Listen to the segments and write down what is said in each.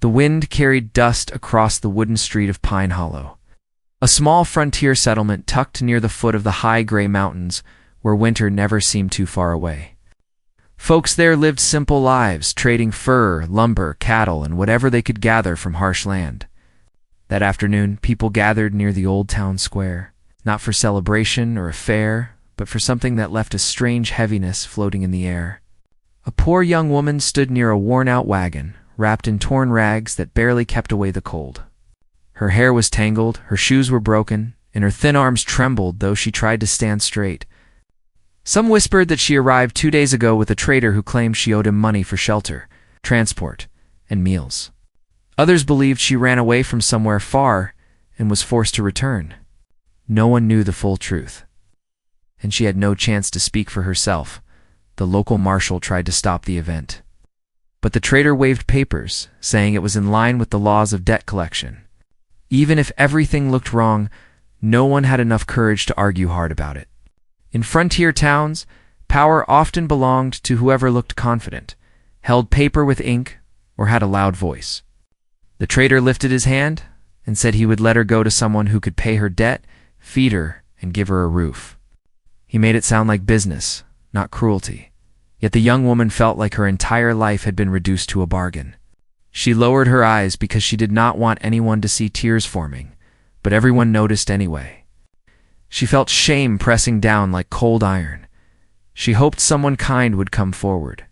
The wind carried dust across the wooden street of Pine Hollow, a small frontier settlement tucked near the foot of the high gray mountains where winter never seemed too far away. Folks there lived simple lives, trading fur, lumber, cattle, and whatever they could gather from harsh land. That afternoon, people gathered near the old town square, not for celebration or a fair, but for something that left a strange heaviness floating in the air. A poor young woman stood near a worn-out wagon, wrapped in torn rags that barely kept away the cold. Her hair was tangled, her shoes were broken, and her thin arms trembled though she tried to stand straight. Some whispered that she arrived 2 days ago with a trader who claimed she owed him money for shelter, transport, and meals. Others believed she ran away from somewhere far and was forced to return. No one knew the full truth, and she had no chance to speak for herself. The local marshal tried to stop the event, but the trader waved papers, saying it was in line with the laws of debt collection. Even if everything looked wrong, no one had enough courage to argue hard about it. In frontier towns, power often belonged to whoever looked confident, held paper with ink, or had a loud voice. The trader lifted his hand and said he would let her go to someone who could pay her debt, feed her, and give her a roof. He made it sound like business, not cruelty. Yet the young woman felt like her entire life had been reduced to a bargain. She lowered her eyes because she did not want anyone to see tears forming, but everyone noticed anyway. She felt shame pressing down like cold iron. She hoped someone kind would come forward.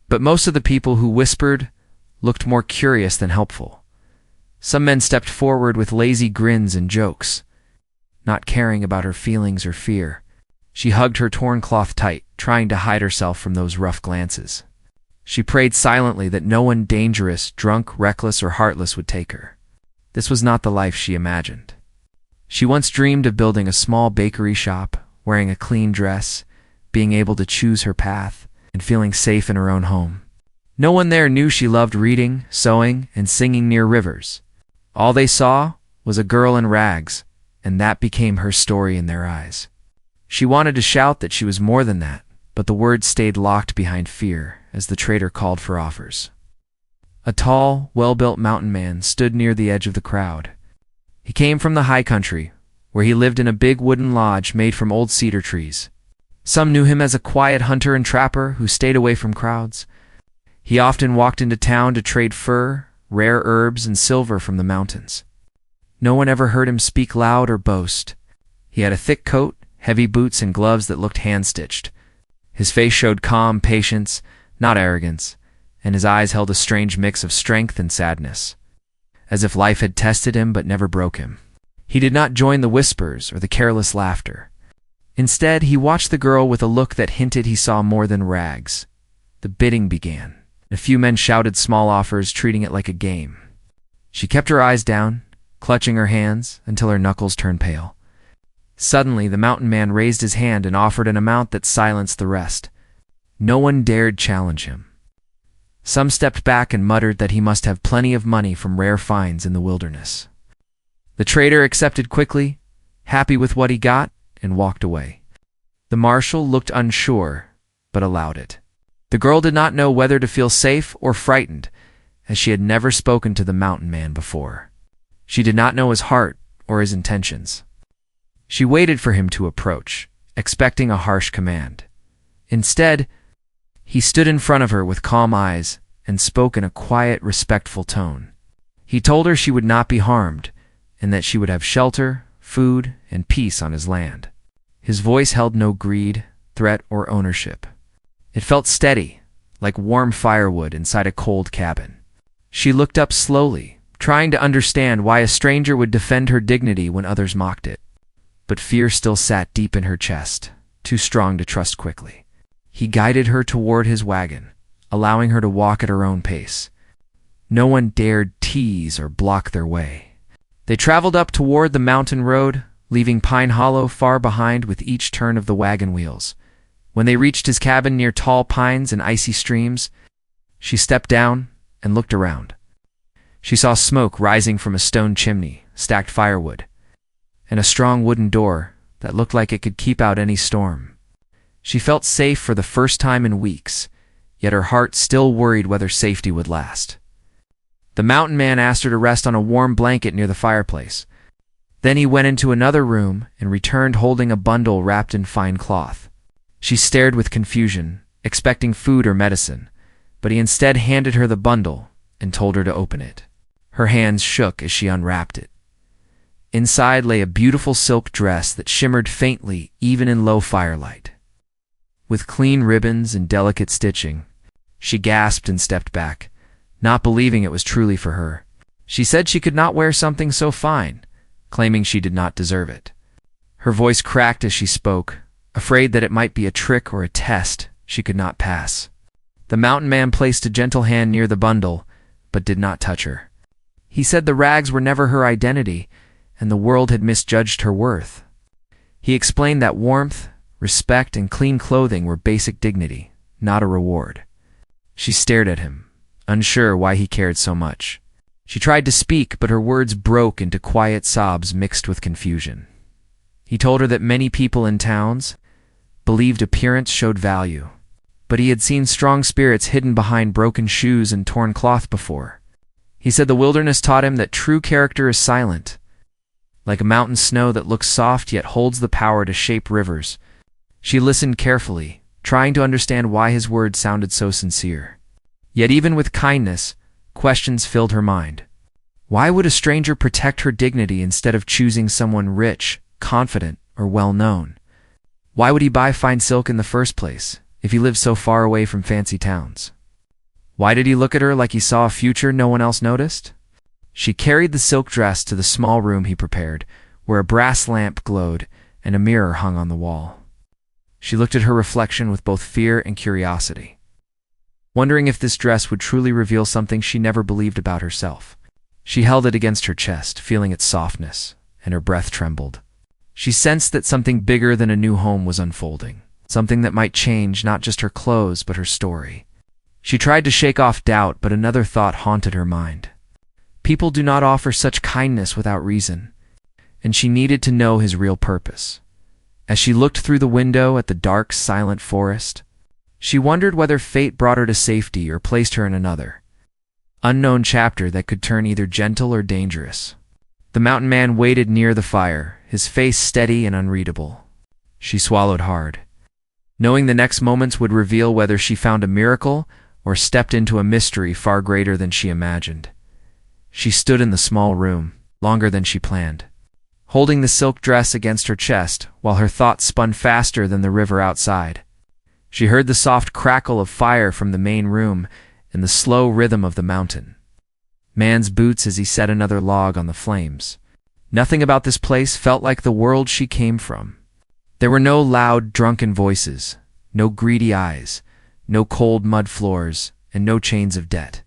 But most of the people who whispered looked more curious than helpful. Some men stepped forward with lazy grins and jokes, not caring about her feelings or fear. She hugged her torn cloth tight, trying to hide herself from those rough glances. She prayed silently that no one dangerous, drunk, reckless, or heartless would take her. This was not the life she imagined. She once dreamed of building a small bakery shop, wearing a clean dress, being able to choose her path, and feeling safe in her own home. No one there knew she loved reading, sewing, and singing near rivers. All they saw was a girl in rags, and that became her story in their eyes. She wanted to shout that she was more than that, but the words stayed locked behind fear as the trader called for offers. A tall, well-built mountain man stood near the edge of the crowd. He came from the high country, where he lived in a big wooden lodge made from old cedar trees. Some knew him as a quiet hunter and trapper who stayed away from crowds. He often walked into town to trade fur, rare herbs, and silver from the mountains. No one ever heard him speak loud or boast. He had a thick coat, heavy boots, and gloves that looked hand-stitched. His face showed calm patience, not arrogance, and his eyes held a strange mix of strength and sadness, as if life had tested him but never broke him. He did not join the whispers or the careless laughter. Instead, he watched the girl with a look that hinted he saw more than rags. The bidding began. A few men shouted small offers, treating it like a game. She kept her eyes down, clutching her hands until her knuckles turned pale. Suddenly, the mountain man raised his hand and offered an amount that silenced the rest. No one dared challenge him. Some stepped back and muttered that he must have plenty of money from rare finds in the wilderness. The trader accepted quickly, happy with what he got, and walked away. The marshal looked unsure, but allowed it. The girl did not know whether to feel safe or frightened, as she had never spoken to the mountain man before. She did not know his heart or his intentions. She waited for him to approach, expecting a harsh command. Instead, he stood in front of her with calm eyes and spoke in a quiet, respectful tone. He told her she would not be harmed and that she would have shelter, food, and peace on his land. His voice held no greed, threat, or ownership. It felt steady, like warm firewood inside a cold cabin. She looked up slowly, trying to understand why a stranger would defend her dignity when others mocked it. But fear still sat deep in her chest, too strong to trust quickly. He guided her toward his wagon, allowing her to walk at her own pace. No one dared tease or block their way. They traveled up toward the mountain road, leaving Pine Hollow far behind with each turn of the wagon wheels. When they reached his cabin near tall pines and icy streams, she stepped down and looked around. She saw smoke rising from a stone chimney, stacked firewood, and a strong wooden door that looked like it could keep out any storm. She felt safe for the first time in weeks, yet her heart still worried whether safety would last. The mountain man asked her to rest on a warm blanket near the fireplace. Then he went into another room and returned holding a bundle wrapped in fine cloth. She stared with confusion, expecting food or medicine, but he instead handed her the bundle and told her to open it. Her hands shook as she unwrapped it. Inside lay a beautiful silk dress that shimmered faintly even in low firelight. With clean ribbons and delicate stitching, she gasped and stepped back, not believing it was truly for her. She said she could not wear something so fine, claiming she did not deserve it. Her voice cracked as she spoke, afraid that it might be a trick or a test she could not pass. The mountain man placed a gentle hand near the bundle, but did not touch her. He said the rags were never her identity, and the world had misjudged her worth. He explained that warmth, respect, and clean clothing were basic dignity, not a reward. She stared at him, unsure why he cared so much. She tried to speak, but her words broke into quiet sobs mixed with confusion. He told her that many people in towns believed appearance showed value, but he had seen strong spirits hidden behind broken shoes and torn cloth before. He said the wilderness taught him that true character is silent, like a mountain snow that looks soft yet holds the power to shape rivers. She listened carefully, trying to understand why his words sounded so sincere. Yet even with kindness, questions filled her mind. Why would a stranger protect her dignity instead of choosing someone rich, confident, or well-known? Why would he buy fine silk in the first place, if he lived so far away from fancy towns? Why did he look at her like he saw a future no one else noticed? She carried the silk dress to the small room he prepared, where a brass lamp glowed and a mirror hung on the wall. She looked at her reflection with both fear and curiosity, wondering if this dress would truly reveal something she never believed about herself. She held it against her chest, feeling its softness, and her breath trembled. She sensed that something bigger than a new home was unfolding, something that might change not just her clothes but her story. She tried to shake off doubt, but another thought haunted her mind. People do not offer such kindness without reason, and she needed to know his real purpose. As she looked through the window at the dark, silent forest, she wondered whether fate brought her to safety or placed her in another unknown chapter that could turn either gentle or dangerous. The mountain man waited near the fire, his face steady and unreadable. She swallowed hard, knowing the next moments would reveal whether she found a miracle or stepped into a mystery far greater than she imagined. She stood in the small room, longer than she planned, holding the silk dress against her chest while her thoughts spun faster than the river outside. She heard the soft crackle of fire from the main room and the slow rhythm of the mountain man's boots as he set another log on the flames. Nothing about this place felt like the world she came from. There were no loud, drunken voices, no greedy eyes, no cold mud floors, and no chains of debt.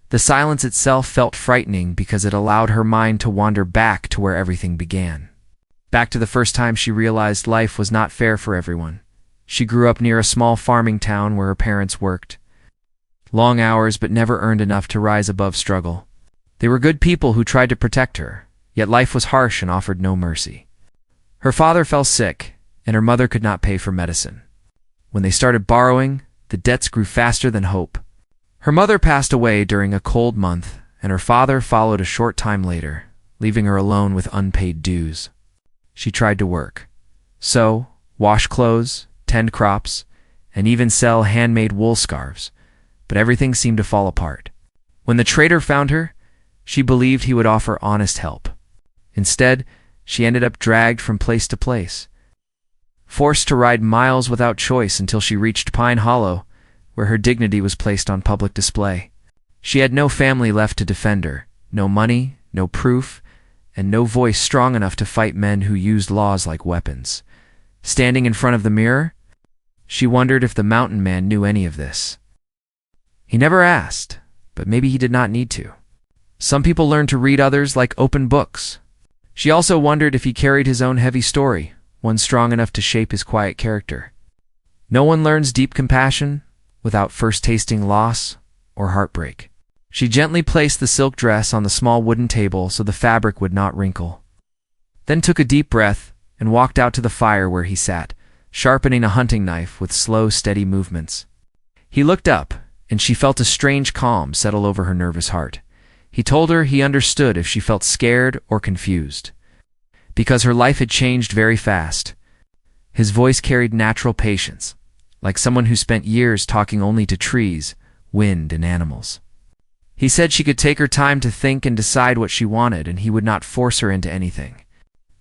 The silence itself felt frightening because it allowed her mind to wander back to where everything began. Back to the first time she realized life was not fair for everyone. She grew up near a small farming town where her parents worked long hours but never earned enough to rise above struggle. They were good people who tried to protect her, yet life was harsh and offered no mercy. Her father fell sick, and her mother could not pay for medicine. When they started borrowing, the debts grew faster than hope. Her mother passed away during a cold month, and her father followed a short time later, leaving her alone with unpaid dues. She tried to work, sew, wash clothes, tend crops, and even sell handmade wool scarves, but everything seemed to fall apart. When the trader found her, she believed he would offer honest help. Instead, she ended up dragged from place to place, forced to ride miles without choice until she reached Pine Hollow, where her dignity was placed on public display. She had no family left to defend her, no money, no proof, and no voice strong enough to fight men who used laws like weapons. Standing in front of the mirror, she wondered if the mountain man knew any of this. He never asked, but maybe he did not need to. Some people learn to read others like open books. She also wondered if he carried his own heavy story, one strong enough to shape his quiet character. No one learns deep compassion without first tasting loss or heartbreak. She gently placed the silk dress on the small wooden table so the fabric would not wrinkle, then took a deep breath and walked out to the fire where he sat, sharpening a hunting knife with slow, steady movements. He looked up, and she felt a strange calm settle over her nervous heart. He told her he understood if she felt scared or confused, because her life had changed very fast. His voice carried natural patience, like someone who spent years talking only to trees, wind, and animals. He said she could take her time to think and decide what she wanted, and he would not force her into anything.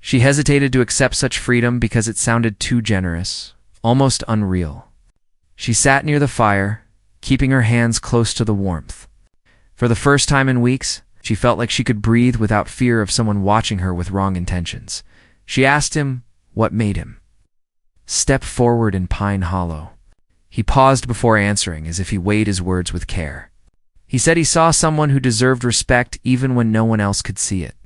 She hesitated to accept such freedom because it sounded too generous, almost unreal. She sat near the fire, keeping her hands close to the warmth. For the first time in weeks, she felt like she could breathe without fear of someone watching her with wrong intentions. She asked him what made him step forward in Pine Hollow. He paused before answering, as if he weighed his words with care. He said he saw someone who deserved respect even when no one else could see it.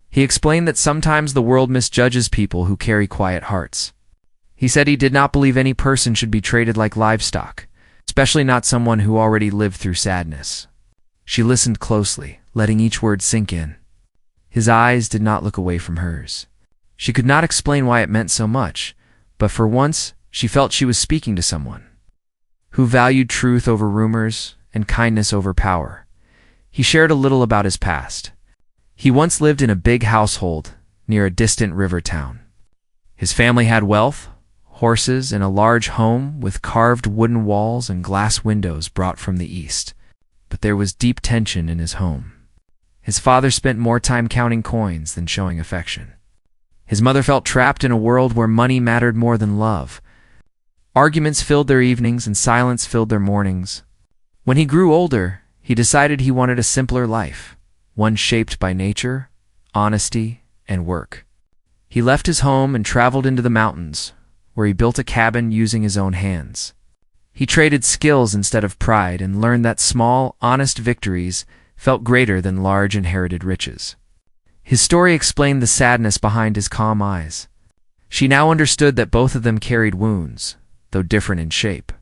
He explained that sometimes the world misjudges people who carry quiet hearts. He said he did not believe any person should be treated like livestock, especially not someone who already lived through sadness. She listened closely, letting each word sink in. His eyes did not look away from hers. She could not explain why it meant so much, but for once she felt she was speaking to someone who valued truth over rumors and kindness over power. He shared a little about his past. He once lived in a big household near a distant river town. His family had wealth, horses, and a large home with carved wooden walls and glass windows brought from the east. But there was deep tension in his home. His father spent more time counting coins than showing affection. His mother felt trapped in a world where money mattered more than love. Arguments filled their evenings and silence filled their mornings. When he grew older, he decided he wanted a simpler life, one shaped by nature, honesty, and work. He left his home and traveled into the mountains, where he built a cabin using his own hands. He traded skills instead of pride and learned that small, honest victories felt greater than large inherited riches. His story explained the sadness behind his calm eyes. She now understood that both of them carried wounds, though different in shape.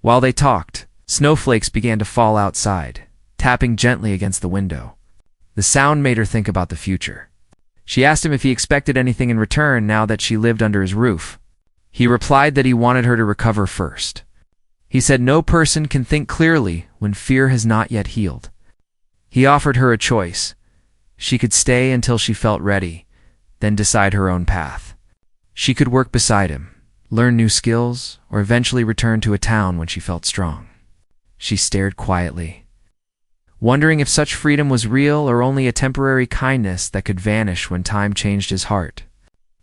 While they talked, snowflakes began to fall outside, tapping gently against the window. The sound made her think about the future. She asked him if he expected anything in return now that she lived under his roof. He replied that he wanted her to recover first. He said no person can think clearly when fear has not yet healed. He offered her a choice. She could stay until she felt ready, then decide her own path. She could work beside him, learn new skills, or eventually return to a town when she felt strong. She stared quietly, wondering if such freedom was real or only a temporary kindness that could vanish when time changed his heart.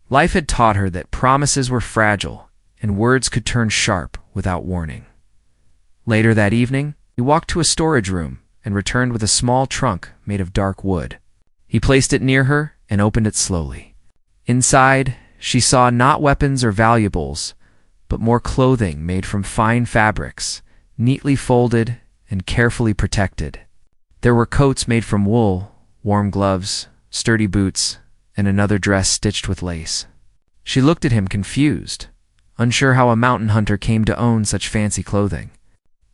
Life had taught her that promises were fragile and words could turn sharp without warning. Later that evening, he walked to a storage room and returned with a small trunk made of dark wood. He placed it near her and opened it slowly. Inside, she saw not weapons or valuables, but more clothing made from fine fabrics, neatly folded and carefully protected. There were coats made from wool, warm gloves, sturdy boots, and another dress stitched with lace. She looked at him confused, unsure how a mountain hunter came to own such fancy clothing.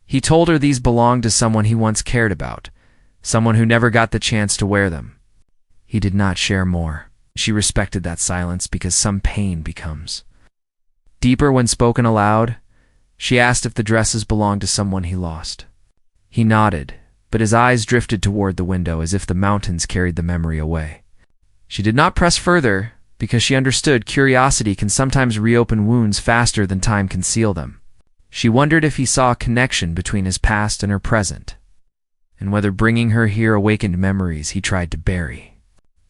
He told her these belonged to someone he once cared about, someone who never got the chance to wear them. He did not share more. She respected that silence because some pain becomes deeper when spoken aloud. She asked if the dresses belonged to someone he lost. He nodded, but his eyes drifted toward the window as if the mountains carried the memory away. She did not press further because she understood curiosity can sometimes reopen wounds faster than time can seal them. She wondered if he saw a connection between his past and her present, and whether bringing her here awakened memories he tried to bury.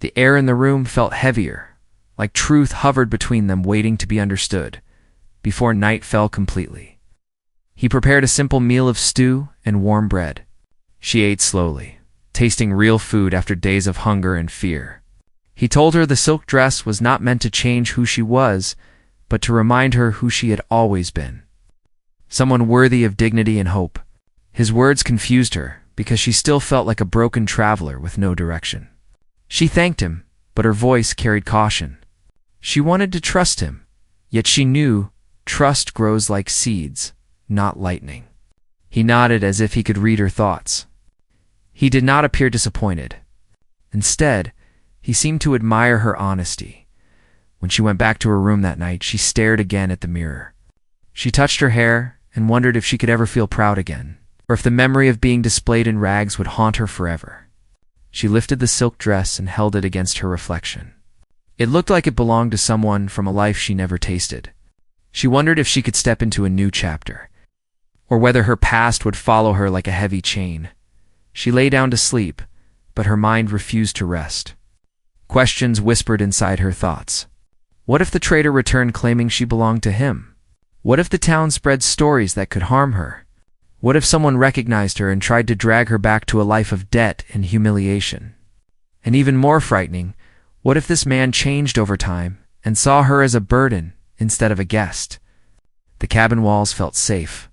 The air in the room felt heavier, like truth hovered between them waiting to be understood, before night fell completely. He prepared a simple meal of stew and warm bread. She ate slowly, tasting real food after days of hunger and fear. He told her the silk dress was not meant to change who she was, but to remind her who she had always been. Someone worthy of dignity and hope. His words confused her because she still felt like a broken traveler with no direction. She thanked him, but her voice carried caution. She wanted to trust him, yet she knew trust grows like seeds, not lightning. He nodded as if he could read her thoughts. He did not appear disappointed. Instead, he seemed to admire her honesty. When she went back to her room that night, she stared again at the mirror. She touched her hair and wondered if she could ever feel proud again, or if the memory of being displayed in rags would haunt her forever. She lifted the silk dress and held it against her reflection. It looked like it belonged to someone from a life she never tasted. She wondered if she could step into a new chapter, or whether her past would follow her like a heavy chain. She lay down to sleep, but her mind refused to rest. Questions whispered inside her thoughts. What if the traitor returned claiming she belonged to him? What if the town spread stories that could harm her? What if someone recognized her and tried to drag her back to a life of debt and humiliation? And even more frightening, what if this man changed over time and saw her as a burden instead of a guest? The cabin walls felt safe,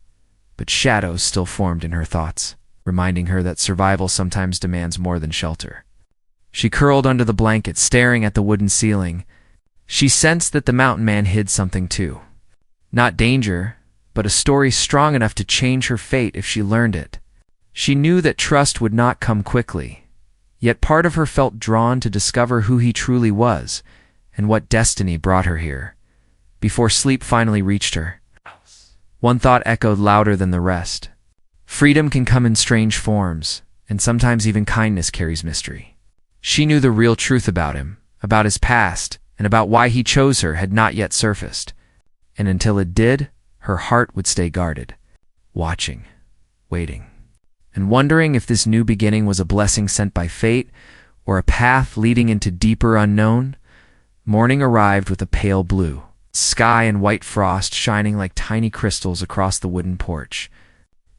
but shadows still formed in her thoughts, reminding her that survival sometimes demands more than shelter. She curled under the blanket, staring at the wooden ceiling. She sensed that the mountain man hid something too. Not danger, but a story strong enough to change her fate if she learned it. She knew that trust would not come quickly, yet part of her felt drawn to discover who he truly was and what destiny brought her here. Before sleep finally reached her, one thought echoed louder than the rest. Freedom can come in strange forms, and sometimes even kindness carries mystery. She knew the real truth about him, about his past, and about why he chose her had not yet surfaced. And until it did, her heart would stay guarded, watching, waiting, and wondering if this new beginning was a blessing sent by fate or a path leading into deeper unknown. Morning arrived with a pale blue sky and white frost shining like tiny crystals across the wooden porch.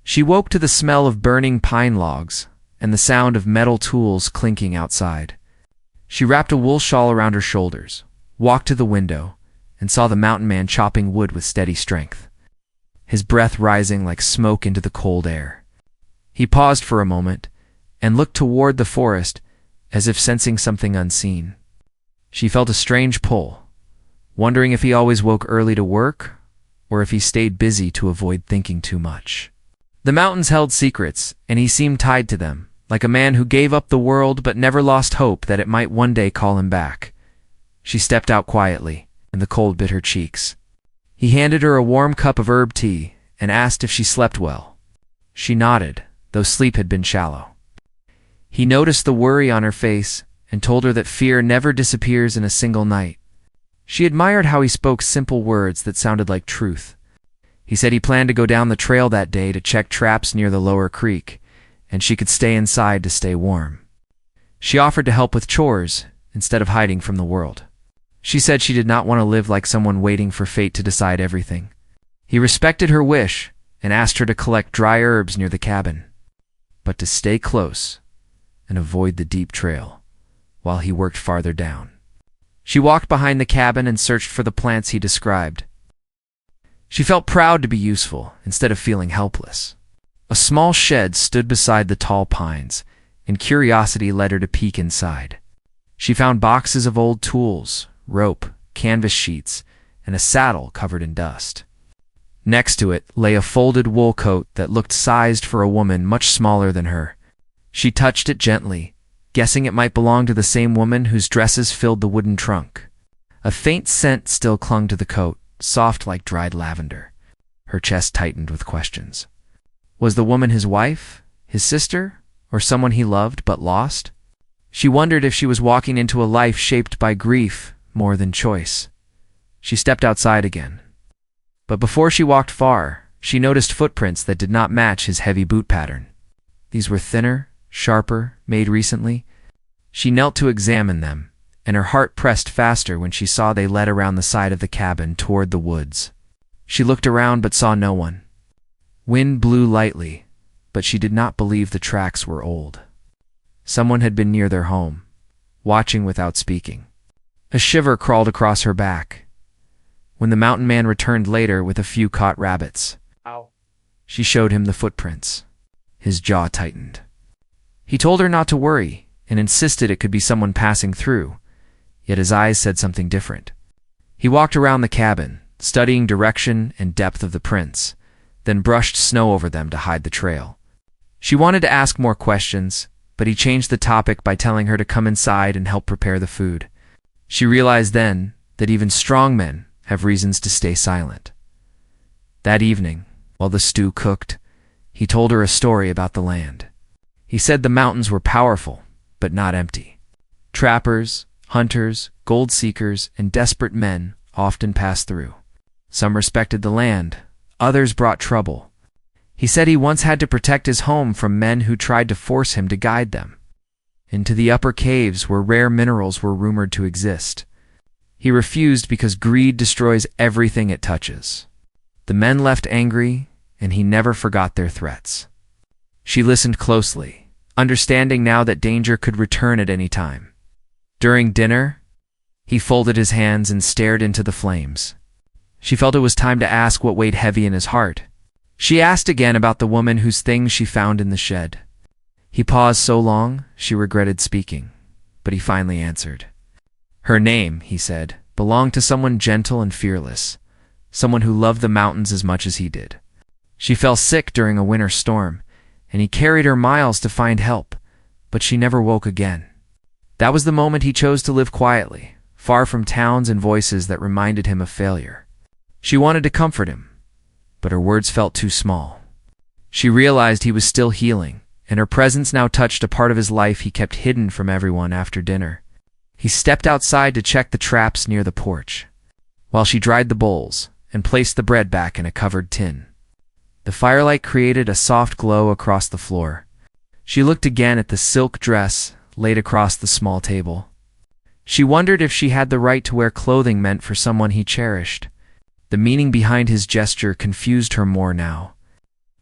She woke to the smell of burning pine logs and the sound of metal tools clinking outside. She wrapped a wool shawl around her shoulders, walked to the window, and saw the mountain man chopping wood with steady strength, his breath rising like smoke into the cold air. He paused for a moment and looked toward the forest as if sensing something unseen. She felt a strange pull, wondering if he always woke early to work or if he stayed busy to avoid thinking too much. The mountains held secrets, and he seemed tied to them, like a man who gave up the world but never lost hope that it might one day call him back. She stepped out quietly, and the cold bit her cheeks. He handed her a warm cup of herb tea and asked if she slept well. She nodded, though sleep had been shallow. He noticed the worry on her face and told her that fear never disappears in a single night. She admired how he spoke simple words that sounded like truth. He said he planned to go down the trail that day to check traps near the lower creek, and she could stay inside to stay warm. She offered to help with chores instead of hiding from the world. She said she did not want to live like someone waiting for fate to decide everything. He respected her wish and asked her to collect dry herbs near the cabin, but to stay close and avoid the deep trail while he worked farther down. She walked behind the cabin and searched for the plants he described. She felt proud to be useful instead of feeling helpless. A small shed stood beside the tall pines, and curiosity led her to peek inside. She found boxes of old tools, rope, canvas sheets, and a saddle covered in dust. Next to it lay a folded wool coat that looked sized for a woman much smaller than her. She touched it gently, guessing it might belong to the same woman whose dresses filled the wooden trunk. A faint scent still clung to the coat, soft like dried lavender. Her chest tightened with questions. Was the woman his wife, his sister, or someone he loved but lost? She wondered if she was walking into a life shaped by grief more than choice. She stepped outside again. But before she walked far, she noticed footprints that did not match his heavy boot pattern. These were thinner, sharper, made recently. She knelt to examine them, and her heart pressed faster when she saw they led around the side of the cabin toward the woods. She looked around but saw no one. Wind blew lightly, but she did not believe the tracks were old. Someone had been near their home, watching without speaking. A shiver crawled across her back. When the mountain man returned later with a few caught rabbits, she showed him the footprints. His jaw tightened. He told her not to worry and insisted it could be someone passing through, yet his eyes said something different. He walked around the cabin, studying direction and depth of the prints, then brushed snow over them to hide the trail. She wanted to ask more questions, but he changed the topic by telling her to come inside and help prepare the food. She realized then that even strong men have reasons to stay silent. That evening, while the stew cooked, he told her a story about the land. He said the mountains were powerful, but not empty. Trappers, hunters, gold seekers, and desperate men often passed through. Some respected the land, others brought trouble. He said he once had to protect his home from men who tried to force him to guide them into the upper caves where rare minerals were rumored to exist. He refused because greed destroys everything it touches. The men left angry, and he never forgot their threats. She listened closely, understanding now that danger could return at any time. During dinner, he folded his hands and stared into the flames. She felt it was time to ask what weighed heavy in his heart. She asked again about the woman whose things she found in the shed. He paused so long, she regretted speaking, but he finally answered. Her name, he said, belonged to someone gentle and fearless, someone who loved the mountains as much as he did. She fell sick during a winter storm, and he carried her miles to find help, but she never woke again. That was the moment he chose to live quietly, far from towns and voices that reminded him of failure. She wanted to comfort him, but her words felt too small. She realized he was still healing, and her presence now touched a part of his life he kept hidden from everyone after dinner. He stepped outside to check the traps near the porch, while she dried the bowls and placed the bread back in a covered tin. The firelight created a soft glow across the floor. She looked again at the silk dress laid across the small table. She wondered if she had the right to wear clothing meant for someone he cherished. The meaning behind his gesture confused her more now.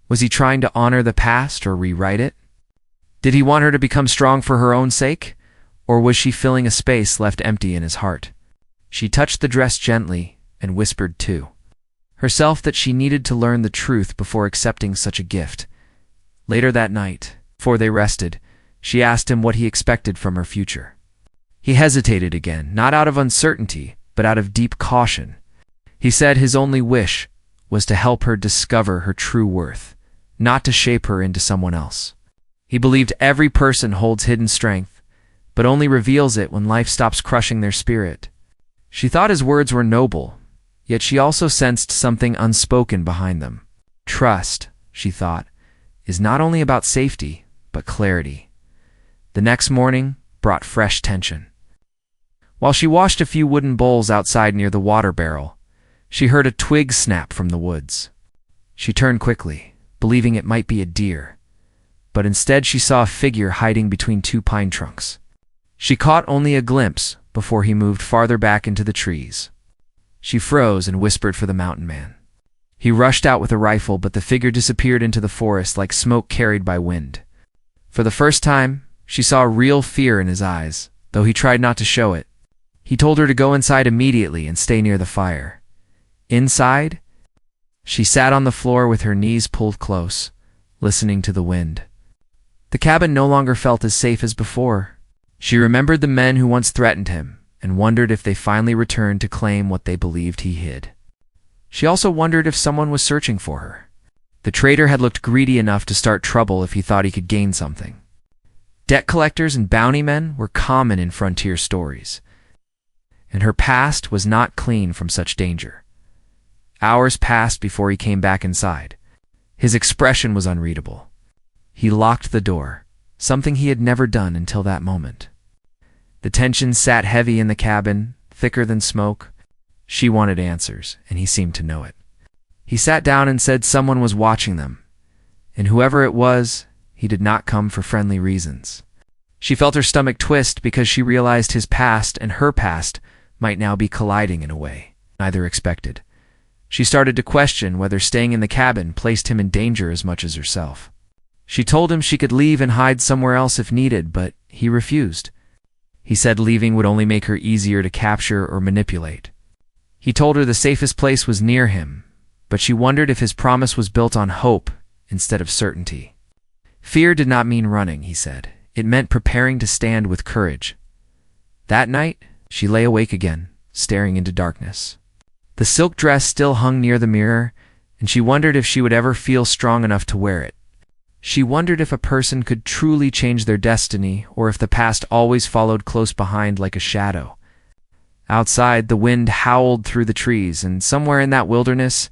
Was he trying to honor the past or rewrite it? Did he want her to become strong for her own sake? Or was she filling a space left empty in his heart? She touched the dress gently and whispered to herself that she needed to learn the truth before accepting such a gift. Later that night, before they rested, she asked him what he expected from her future. He hesitated again, not out of uncertainty, but out of deep caution. He said his only wish was to help her discover her true worth, not to shape her into someone else. He believed every person holds hidden strength, but only reveals it when life stops crushing their spirit. She thought his words were noble, yet she also sensed something unspoken behind them. Trust, she thought, is not only about safety, but clarity. The next morning brought fresh tension. While she washed a few wooden bowls outside near the water barrel, she heard a twig snap from the woods. She turned quickly, believing it might be a deer, but instead she saw a figure hiding between two pine trunks. She caught only a glimpse before he moved farther back into the trees. She froze and whispered for the mountain man. He rushed out with a rifle, but the figure disappeared into the forest like smoke carried by wind. For the first time, she saw real fear in his eyes, though he tried not to show it. He told her to go inside immediately and stay near the fire. Inside, she sat on the floor with her knees pulled close, listening to the wind. The cabin no longer felt as safe as before. She remembered the men who once threatened him and wondered if they finally returned to claim what they believed he hid. She also wondered if someone was searching for her. The traitor had looked greedy enough to start trouble if he thought he could gain something. Debt collectors and bounty men were common in frontier stories, and her past was not clean from such danger. Hours passed before he came back inside. His expression was unreadable. He locked the door, something he had never done until that moment. The tension sat heavy in the cabin, thicker than smoke. She wanted answers, and he seemed to know it. He sat down and said someone was watching them, and whoever it was, he did not come for friendly reasons. She felt her stomach twist because she realized his past and her past might now be colliding in a way neither expected. She started to question whether staying in the cabin placed him in danger as much as herself. She told him she could leave and hide somewhere else if needed, but he refused. He said leaving would only make her easier to capture or manipulate. He told her the safest place was near him, but she wondered if his promise was built on hope instead of certainty. Fear did not mean running, he said. It meant preparing to stand with courage. That night, she lay awake again, staring into darkness. The silk dress still hung near the mirror, and she wondered if she would ever feel strong enough to wear it. She wondered if a person could truly change their destiny, or if the past always followed close behind like a shadow. Outside, the wind howled through the trees, and somewhere in that wilderness,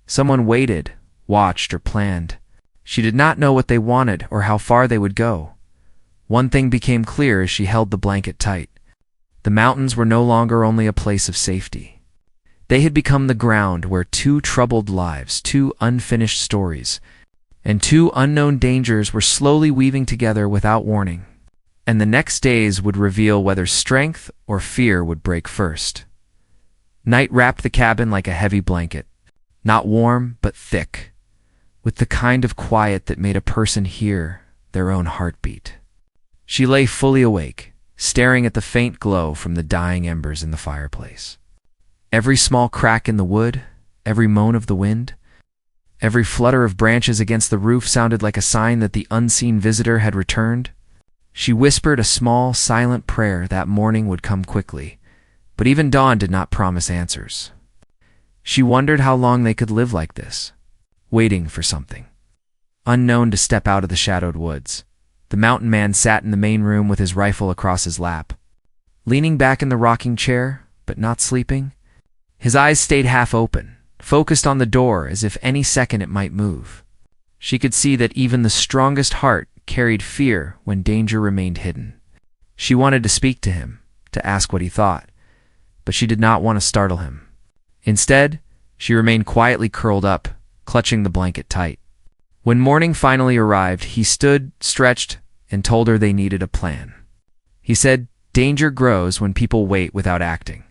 someone waited, watched, or planned. She did not know what they wanted or how far they would go. One thing became clear as she held the blanket tight. The mountains were no longer only a place of safety. They had become the ground where two troubled lives, two unfinished stories, and two unknown dangers were slowly weaving together without warning. And the next days would reveal whether strength or fear would break first. Night wrapped the cabin like a heavy blanket, not warm but thick, with the kind of quiet that made a person hear their own heartbeat. She lay fully awake, staring at the faint glow from the dying embers in the fireplace. Every small crack in the wood, every moan of the wind, every flutter of branches against the roof sounded like a sign that the unseen visitor had returned. She whispered a small, silent prayer that morning would come quickly, but even dawn did not promise answers. She wondered how long they could live like this, waiting for something unknown to step out of the shadowed woods. The mountain man sat in the main room with his rifle across his lap, leaning back in the rocking chair, but not sleeping. His eyes stayed half open, focused on the door as if any second it might move. She could see that even the strongest heart carried fear when danger remained hidden. She wanted to speak to him, to ask what he thought, but she did not want to startle him. Instead, she remained quietly curled up, clutching the blanket tight. When morning finally arrived, he stood, stretched, and told her they needed a plan. He said, "Danger grows when people wait without acting."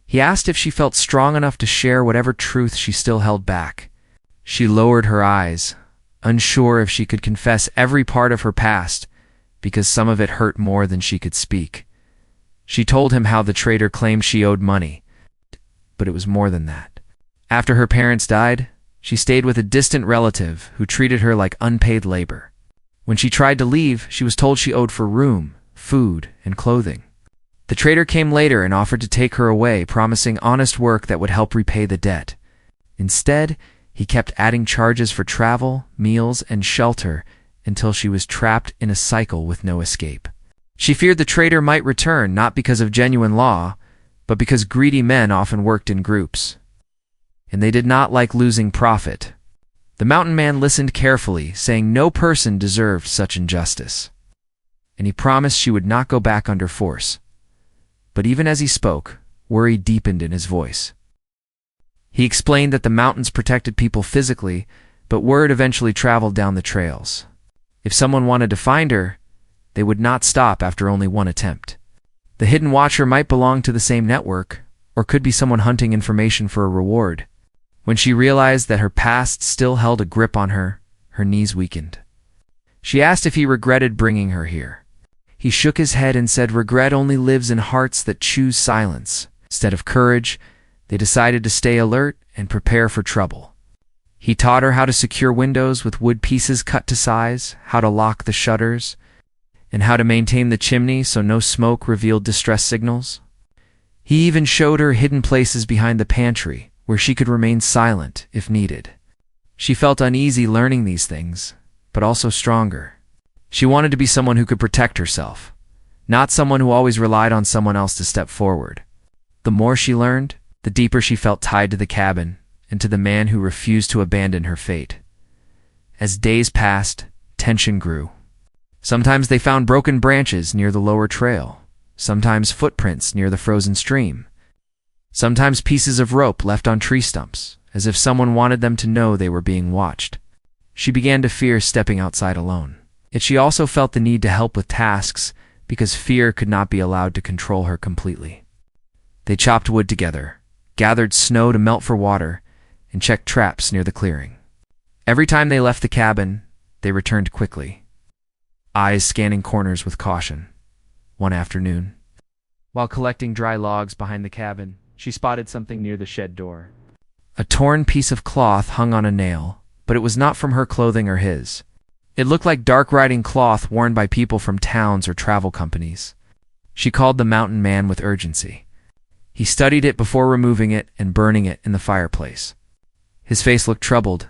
He asked if she felt strong enough to share whatever truth she still held back. She lowered her eyes, unsure if she could confess every part of her past, because some of it hurt more than she could speak. She told him how the traitor claimed she owed money, but it was more than that. After her parents died, she stayed with a distant relative who treated her like unpaid labor. When she tried to leave, she was told she owed for room, food, and clothing. The traitor came later and offered to take her away, promising honest work that would help repay the debt. Instead, he kept adding charges for travel, meals, and shelter until she was trapped in a cycle with no escape. She feared the traitor might return, not because of genuine law, but because greedy men often worked in groups, and they did not like losing profit. The mountain man listened carefully, saying no person deserved such injustice, and he promised she would not go back under force. But even as he spoke, worry deepened in his voice. He explained that the mountains protected people physically, but word eventually traveled down the trails. If someone wanted to find her, they would not stop after only one attempt. The hidden watcher might belong to the same network, or could be someone hunting information for a reward. When she realized that her past still held a grip on her, her knees weakened. She asked if he regretted bringing her here. He shook his head and said regret only lives in hearts that choose silence. Instead of courage, they decided to stay alert and prepare for trouble. He taught her how to secure windows with wood pieces cut to size, how to lock the shutters, and how to maintain the chimney so no smoke revealed distress signals. He even showed her hidden places behind the pantry, where she could remain silent if needed. She felt uneasy learning these things, but also stronger. She wanted to be someone who could protect herself, not someone who always relied on someone else to step forward. The more she learned, the deeper she felt tied to the cabin and to the man who refused to abandon her fate. As days passed, tension grew. Sometimes they found broken branches near the lower trail, sometimes footprints near the frozen stream, sometimes pieces of rope left on tree stumps, as if someone wanted them to know they were being watched. She began to fear stepping outside alone. Yet she also felt the need to help with tasks because fear could not be allowed to control her completely. They chopped wood together, gathered snow to melt for water, and checked traps near the clearing. Every time they left the cabin, they returned quickly, eyes scanning corners with caution. One afternoon, while collecting dry logs behind the cabin, she spotted something near the shed door. A torn piece of cloth hung on a nail, but it was not from her clothing or his. It looked like dark riding cloth worn by people from towns or travel companies. She called the mountain man with urgency. He studied it before removing it and burning it in the fireplace. His face looked troubled,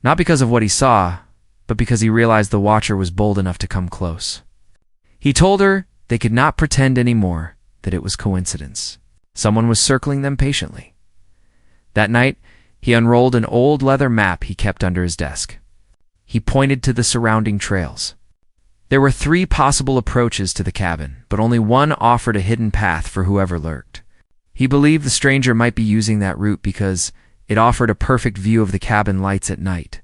not because of what he saw, but because he realized the watcher was bold enough to come close. He told her they could not pretend anymore that it was coincidence. Someone was circling them patiently. That night, he unrolled an old leather map he kept under his desk. He pointed to the surrounding trails. There were 3 possible approaches to the cabin, but only one offered a hidden path for whoever lurked. He believed the stranger might be using that route because it offered a perfect view of the cabin lights at night.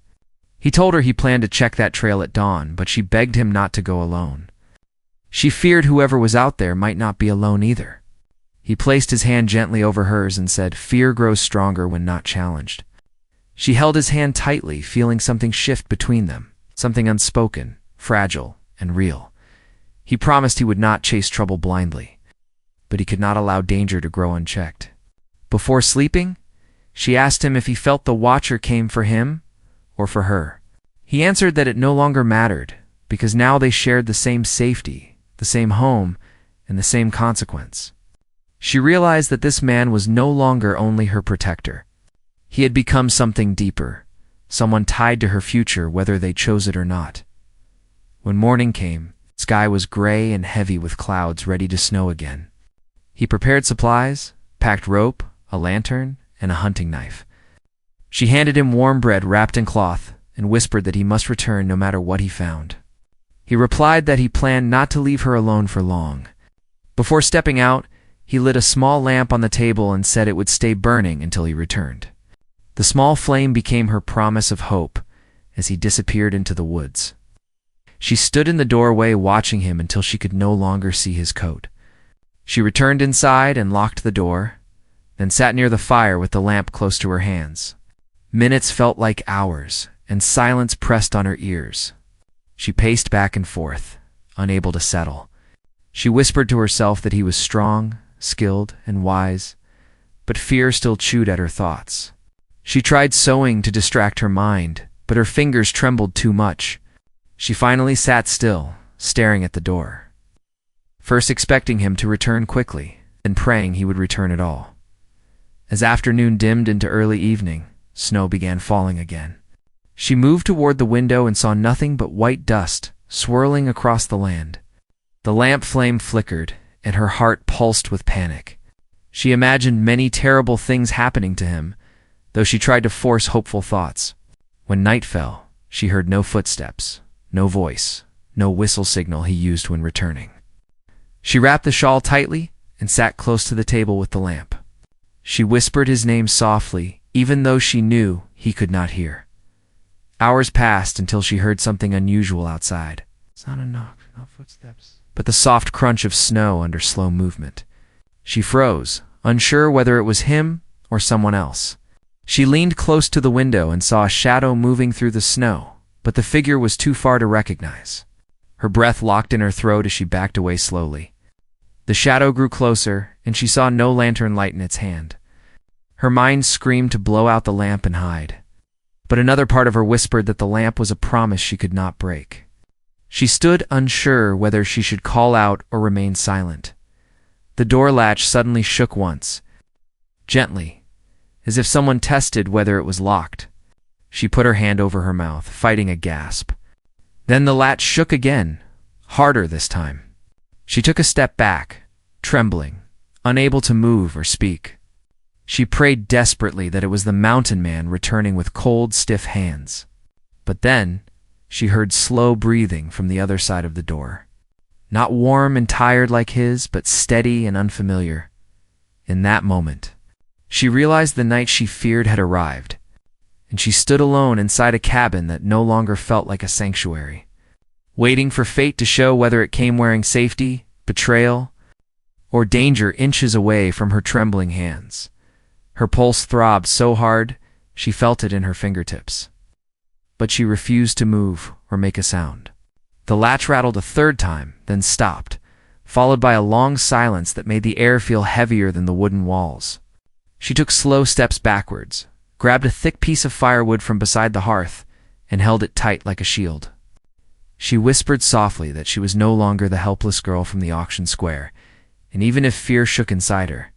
He told her he planned to check that trail at dawn, but she begged him not to go alone. She feared whoever was out there might not be alone either. He placed his hand gently over hers and said, "Fear grows stronger when not challenged." She held his hand tightly, feeling something shift between them, something unspoken, fragile, and real. He promised he would not chase trouble blindly, but he could not allow danger to grow unchecked. Before sleeping, she asked him if he felt the watcher came for him or for her. He answered that it no longer mattered, because now they shared the same safety, the same home, and the same consequence. She realized that this man was no longer only her protector. He had become something deeper, someone tied to her future whether they chose it or not. When morning came, the sky was gray and heavy with clouds ready to snow again. He prepared supplies, packed rope, a lantern, and a hunting knife. She handed him warm bread wrapped in cloth and whispered that he must return no matter what he found. He replied that he planned not to leave her alone for long. Before stepping out, he lit a small lamp on the table and said it would stay burning until he returned. The small flame became her promise of hope as he disappeared into the woods. She stood in the doorway watching him until she could no longer see his coat. She returned inside and locked the door, then sat near the fire with the lamp close to her hands. Minutes felt like hours, and silence pressed on her ears. She paced back and forth, unable to settle. She whispered to herself that he was strong, skilled, and wise, but fear still chewed at her thoughts. She tried sewing to distract her mind, but her fingers trembled too much. She finally sat still, staring at the door, first expecting him to return quickly, then praying he would return at all. As afternoon dimmed into early evening, snow began falling again. She moved toward the window and saw nothing but white dust swirling across the land. The lamp flame flickered, and her heart pulsed with panic. She imagined many terrible things happening to him, though she tried to force hopeful thoughts. When night fell, she heard no footsteps, no voice, no whistle signal he used when returning. She wrapped the shawl tightly and sat close to the table with the lamp. She whispered his name softly, even though she knew he could not hear. Hours passed until she heard something unusual outside. It's not a knock, no footsteps, but the soft crunch of snow under slow movement. She froze, unsure whether it was him or someone else. She leaned close to the window and saw a shadow moving through the snow, but the figure was too far to recognize. Her breath locked in her throat as she backed away slowly. The shadow grew closer, and she saw no lantern light in its hand. Her mind screamed to blow out the lamp and hide, but another part of her whispered that the lamp was a promise she could not break. She stood unsure whether she should call out or remain silent. The door latch suddenly shook once, gently, as if someone tested whether it was locked. She put her hand over her mouth, fighting a gasp. Then the latch shook again, harder this time. She took a step back, trembling, unable to move or speak. She prayed desperately that it was the mountain man returning with cold, stiff hands. But then, she heard slow breathing from the other side of the door. Not warm and tired like his, but steady and unfamiliar. In that moment, she realized the night she feared had arrived, and she stood alone inside a cabin that no longer felt like a sanctuary, waiting for fate to show whether it came wearing safety, betrayal, or danger inches away from her trembling hands. Her pulse throbbed so hard she felt it in her fingertips. But she refused to move or make a sound. The latch rattled a third time, then stopped, followed by a long silence that made the air feel heavier than the wooden walls. She took slow steps backwards, grabbed a thick piece of firewood from beside the hearth, and held it tight like a shield. She whispered softly that she was no longer the helpless girl from the auction square, and even if fear shook inside her,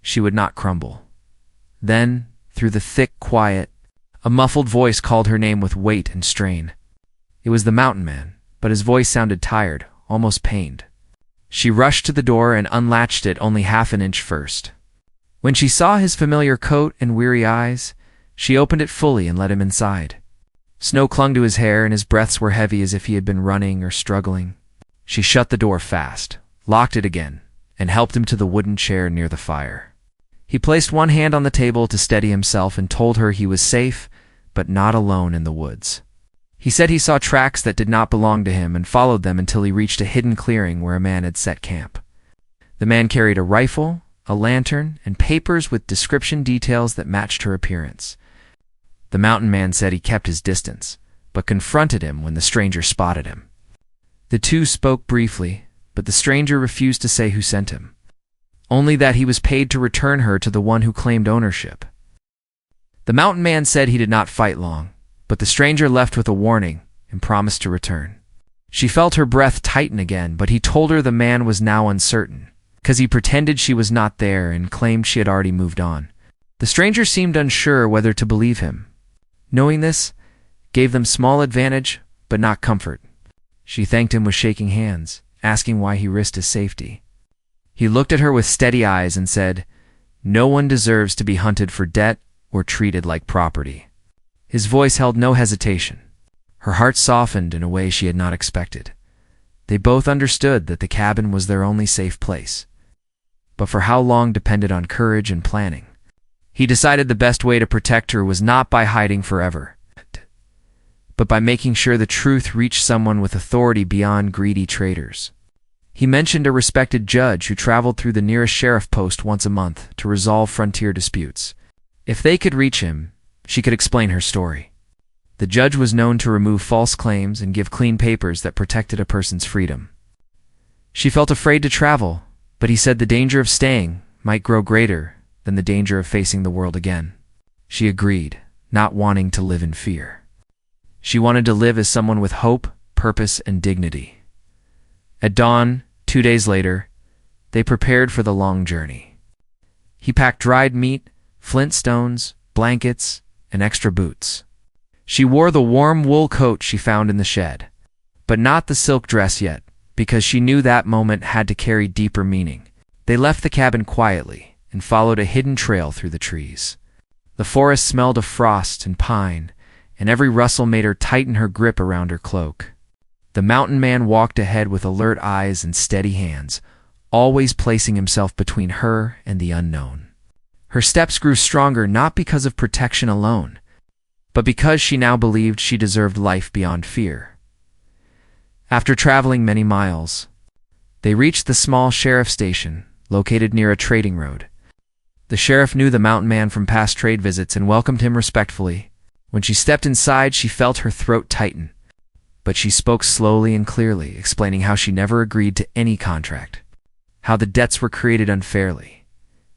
she would not crumble. Then, through the thick quiet, a muffled voice called her name with weight and strain. It was the mountain man, but his voice sounded tired, almost pained. She rushed to the door and unlatched it only half an inch first. When she saw his familiar coat and weary eyes, she opened it fully and let him inside. Snow clung to his hair, and his breaths were heavy as if he had been running or struggling. She shut the door fast, locked it again, and helped him to the wooden chair near the fire. He placed one hand on the table to steady himself and told her he was safe, but not alone in the woods. He said he saw tracks that did not belong to him and followed them until he reached a hidden clearing where a man had set camp. The man carried a rifle, a lantern, and papers with description details that matched her appearance. The mountain man said he kept his distance, but confronted him when the stranger spotted him. The two spoke briefly, but the stranger refused to say who sent him, only that he was paid to return her to the one who claimed ownership. The mountain man said he did not fight long, but the stranger left with a warning and promised to return. She felt her breath tighten again, but he told her the man was now uncertain, because he pretended she was not there and claimed she had already moved on. The stranger seemed unsure whether to believe him. Knowing this gave them small advantage, but not comfort. She thanked him with shaking hands, asking why he risked his safety. He looked at her with steady eyes and said, "No one deserves to be hunted for debt or treated like property." His voice held no hesitation. Her heart softened in a way she had not expected. They both understood that the cabin was their only safe place, but for how long depended on courage and planning. He decided the best way to protect her was not by hiding forever, but by making sure the truth reached someone with authority beyond greedy traders. He mentioned a respected judge who traveled through the nearest sheriff post once a month to resolve frontier disputes. If they could reach him, she could explain her story. The judge was known to remove false claims and give clean papers that protected a person's freedom. She felt afraid to travel, but he said the danger of staying might grow greater than the danger of facing the world again. She agreed, not wanting to live in fear. She wanted to live as someone with hope, purpose, and dignity. At dawn, 2 days later, they prepared for the long journey. He packed dried meat, flint stones, blankets, and extra boots. She wore the warm wool coat she found in the shed, but not the silk dress yet, because she knew that moment had to carry deeper meaning. They left the cabin quietly and followed a hidden trail through the trees. The forest smelled of frost and pine, and every rustle made her tighten her grip around her cloak. The mountain man walked ahead with alert eyes and steady hands, always placing himself between her and the unknown. Her steps grew stronger not because of protection alone, but because she now believed she deserved life beyond fear. After traveling many miles, they reached the small sheriff station located near a trading road. The sheriff knew the mountain man from past trade visits and welcomed him respectfully. When she stepped inside, she felt her throat tighten, but she spoke slowly and clearly, explaining how she never agreed to any contract, how the debts were created unfairly,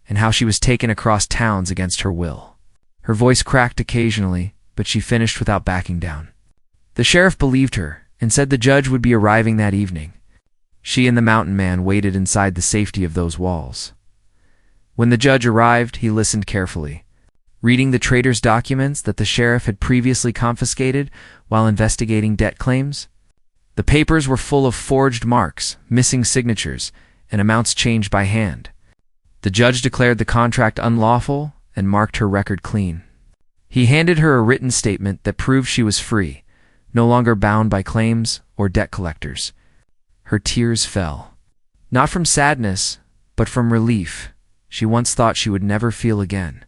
and how she was taken across towns against her will. Her voice cracked occasionally, but she finished without backing down. The sheriff believed her and said the judge would be arriving that evening. She and the mountain man waited inside the safety of those walls. When the judge arrived, he listened carefully, reading the trader's documents that the sheriff had previously confiscated while investigating debt claims. The papers were full of forged marks, missing signatures, and amounts changed by hand. The judge declared the contract unlawful and marked her record clean. He handed her a written statement that proved she was free, no longer bound by claims or debt collectors. Her tears fell, not from sadness, but from relief she once thought she would never feel again.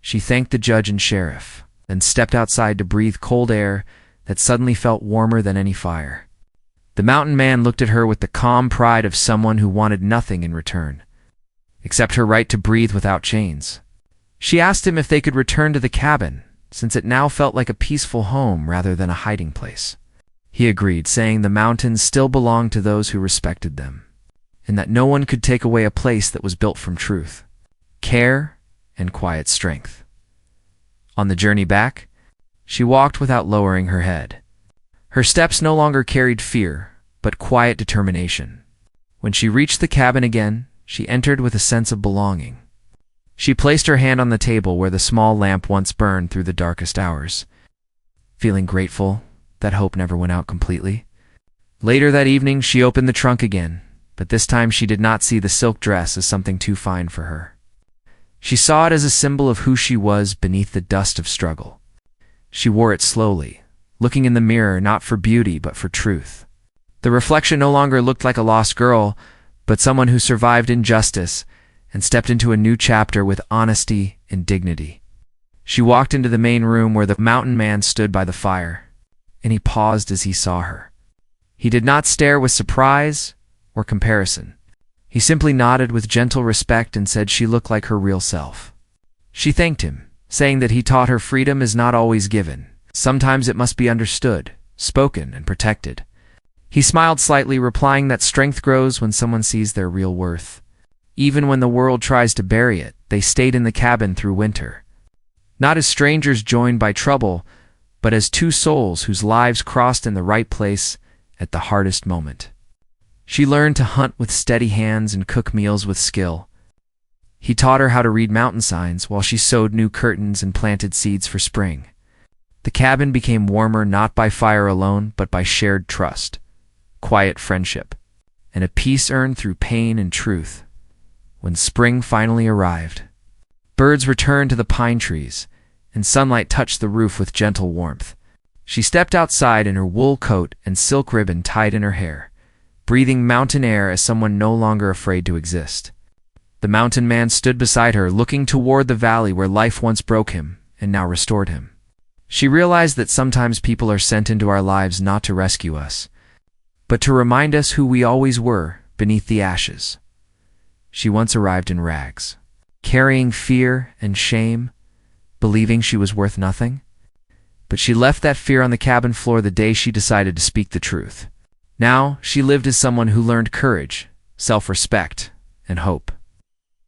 She thanked the judge and sheriff, then stepped outside to breathe cold air that suddenly felt warmer than any fire. The mountain man looked at her with the calm pride of someone who wanted nothing in return, except her right to breathe without chains. She asked him if they could return to the cabin, since it now felt like a peaceful home rather than a hiding place. He agreed, saying the mountains still belonged to those who respected them, and that no one could take away a place that was built from truth, care, and quiet strength. On the journey back, she walked without lowering her head. Her steps no longer carried fear, but quiet determination. When she reached the cabin again, she entered with a sense of belonging. She placed her hand on the table where the small lamp once burned through the darkest hours, feeling grateful that hope never went out completely. Later that evening, she opened the trunk again, but this time she did not see the silk dress as something too fine for her. She saw it as a symbol of who she was beneath the dust of struggle. She wore it slowly, looking in the mirror not for beauty but for truth. The reflection no longer looked like a lost girl, but someone who survived injustice and stepped into a new chapter with honesty and dignity. She walked into the main room where the mountain man stood by the fire, and he paused as he saw her. He did not stare with surprise or comparison. He simply nodded with gentle respect and said she looked like her real self. She thanked him, saying that he taught her freedom is not always given. Sometimes it must be understood, spoken, and protected. He smiled slightly, replying that strength grows when someone sees their real worth. Even when the world tries to bury it, they stayed in the cabin through winter. Not as strangers joined by trouble, but as two souls whose lives crossed in the right place at the hardest moment. She learned to hunt with steady hands and cook meals with skill. He taught her how to read mountain signs while she sewed new curtains and planted seeds for spring. The cabin became warmer not by fire alone, but by shared trust, quiet friendship, and a peace earned through pain and truth. When spring finally arrived, birds returned to the pine trees, and sunlight touched the roof with gentle warmth. She stepped outside in her wool coat and silk ribbon tied in her hair, breathing mountain air as someone no longer afraid to exist. The mountain man stood beside her, looking toward the valley where life once broke him and now restored him. She realized that sometimes people are sent into our lives not to rescue us, but to remind us who we always were beneath the ashes. She once arrived in rags, carrying fear and shame, believing she was worth nothing. But she left that fear on the cabin floor the day she decided to speak the truth. Now she lived as someone who learned courage, self-respect, and hope,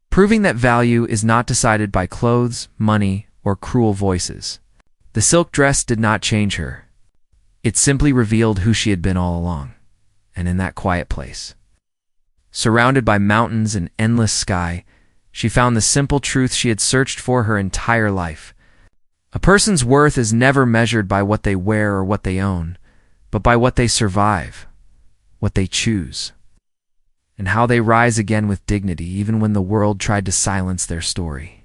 proving that value is not decided by clothes, money, or cruel voices. The silk dress did not change her. It simply revealed who she had been all along, and in that quiet place, surrounded by mountains and endless sky, she found the simple truth she had searched for her entire life. A person's worth is never measured by what they wear or what they own, but by what they survive, what they choose, and how they rise again with dignity even when the world tried to silence their story.